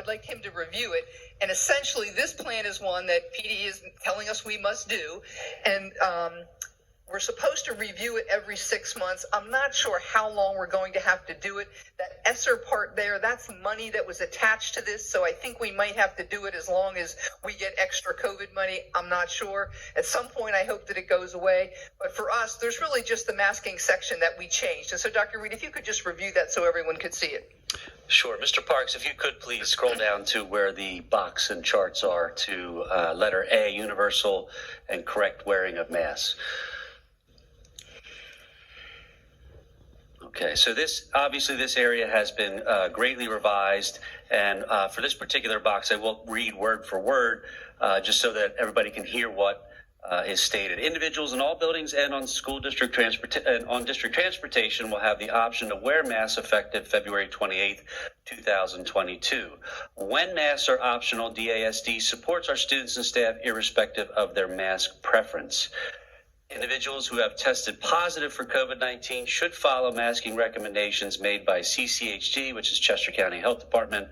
like him to review it. And essentially, this plan is one that PD is telling us we must do. And we're supposed to review it every 6 months. I'm not sure how long we're going to have to do it. That ESSER part there, that's money that was attached to this. So I think we might have to do it as long as we get extra COVID money. I'm not sure. At some point, I hope that it goes away. But for us, there's really just the masking section that we changed. And so, Dr. Reed, if you could just review that so everyone could see it. Sure. Mr. Parks, if you could please scroll down to where the box and charts are to letter A, universal and correct wearing of masks. Okay, so this area has been greatly revised, and for this particular box, I will read word for word, just so that everybody can hear what is stated. Individuals in all buildings and on district transportation will have the option to wear masks effective February 28th, 2022. When masks are optional, DASD supports our students and staff irrespective of their mask preference. Individuals who have tested positive for COVID-19 should follow masking recommendations made by CCHD, which is Chester County Health Department,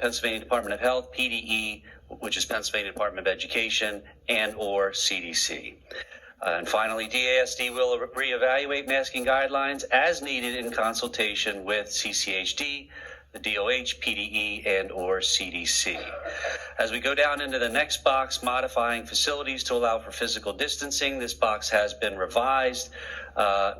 Pennsylvania Department of Health, PDE, which is Pennsylvania Department of Education, and or CDC. And finally, DASD will reevaluate masking guidelines as needed in consultation with CCHD, the DOH, PDE, and or CDC. As we go down into the next box, modifying facilities to allow for physical distancing, this box has been revised.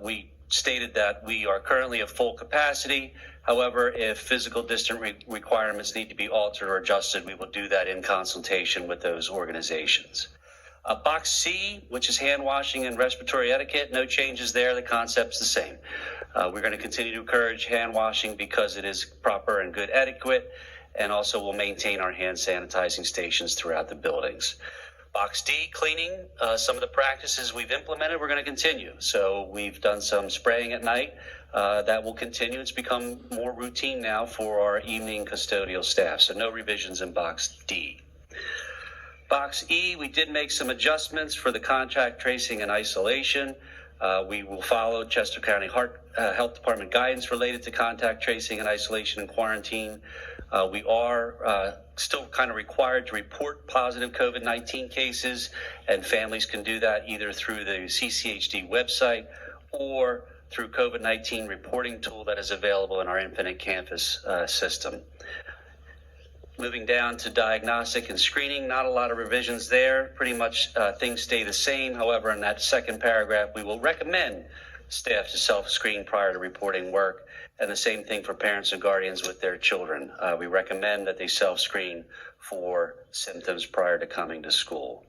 We stated that we are currently at full capacity. However, if physical distance requirements need to be altered or adjusted, we will do that in consultation with those organizations. Box C, which is hand washing and respiratory etiquette, no changes there. The concept's the same. We're going to continue to encourage hand washing because it is proper and good etiquette, and also we'll maintain our hand sanitizing stations throughout the buildings. Box D, cleaning. Some of the practices we've implemented, we're going to continue. So we've done some spraying at night. That will continue. It's become more routine now for our evening custodial staff. So no revisions in Box D. Box E, we did make some adjustments for the contact tracing and isolation. We will follow Chester County Health Department guidance related to contact tracing and isolation and quarantine. We are still kind of required to report positive COVID-19 cases, and families can do that either through the CCHD website or through COVID-19 reporting tool that is available in our Infinite Campus system. Moving down to diagnostic and screening, not a lot of revisions there. Pretty much things stay the same. However, in that second paragraph, we will recommend staff to self-screen prior to reporting work, and the same thing for parents and guardians with their children. We recommend that they self-screen for symptoms prior to coming to school.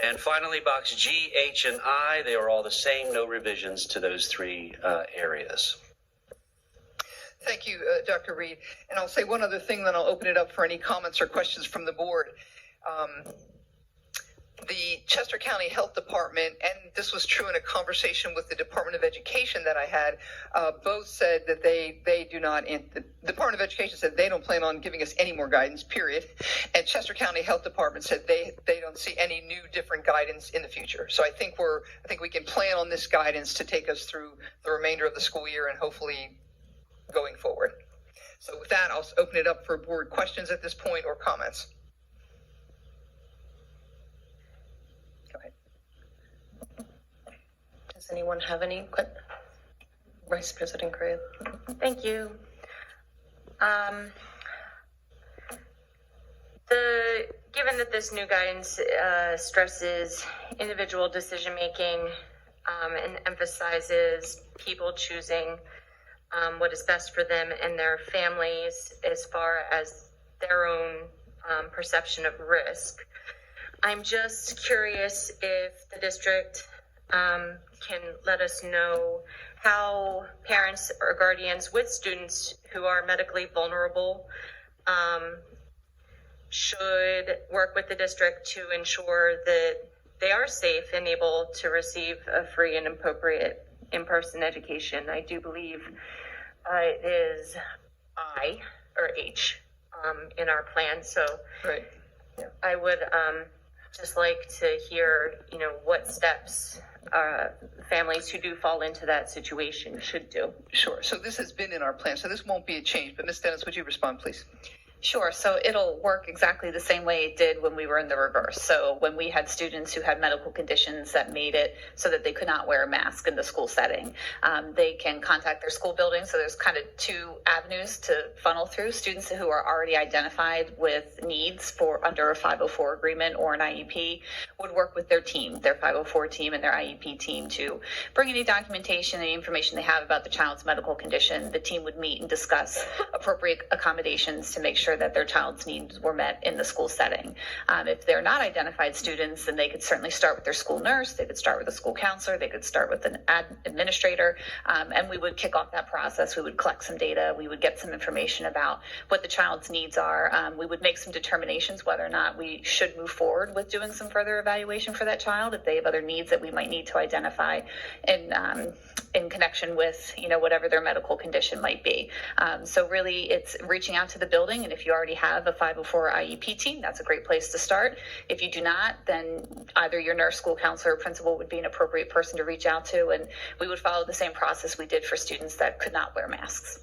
And finally, box G, H, and I, they are all the same. No revisions to those three areas. Thank you, Dr. Reed. And I'll say one other thing, then I'll open it up for any comments or questions from the board. The Chester County Health Department, and this was true in a conversation with the Department of Education that I had, both said that they do not, the Department of Education said they don't plan on giving us any more guidance, period. And Chester County Health Department said they don't see any new different guidance in the future. So I think we can plan on this guidance to take us through the remainder of the school year and hopefully going forward. So with that, I'll open it up for board questions at this point or comments. Go ahead. Does anyone have any questions? Vice President Craig. Thank you. Given that this new guidance stresses individual decision making and emphasizes people choosing what is best for them and their families as far as their own perception of risk. I'm just curious if the district can let us know how parents or guardians with students who are medically vulnerable should work with the district to ensure that they are safe and able to receive a free and appropriate in-person education. I do believe it is I or H in our plan. So right. I would just like to hear, what steps families who do fall into that situation should do. Sure. So this has been in our plan, so this won't be a change. But Ms. Dennis, would you respond, please? Sure. So it'll work exactly the same way it did when we were in the reverse. So when we had students who had medical conditions that made it so that they could not wear a mask in the school setting, they can contact their school building. So there's kind of two avenues to funnel through. Students who are already identified with needs for under a 504 agreement or an IEP would work with their team, their 504 team and their IEP team, to bring any documentation, any information they have about the child's medical condition. The team would meet and discuss appropriate accommodations to make sure that their child's needs were met in the school setting. If they're not identified students, then they could certainly start with their school nurse, they could start with a school counselor, they could start with an administrator, and we would kick off that process. We would collect some data, we would get some information about what the child's needs are. We would make some determinations whether or not we should move forward with doing some further evaluation for that child, if they have other needs that we might need to identify in connection with, whatever their medical condition might be. So really it's reaching out to the building, and if you already have a 504 IEP team, that's a great place to start. If you do not, then either your nurse, school counselor, or principal would be an appropriate person to reach out to, and we would follow the same process we did for students that could not wear masks.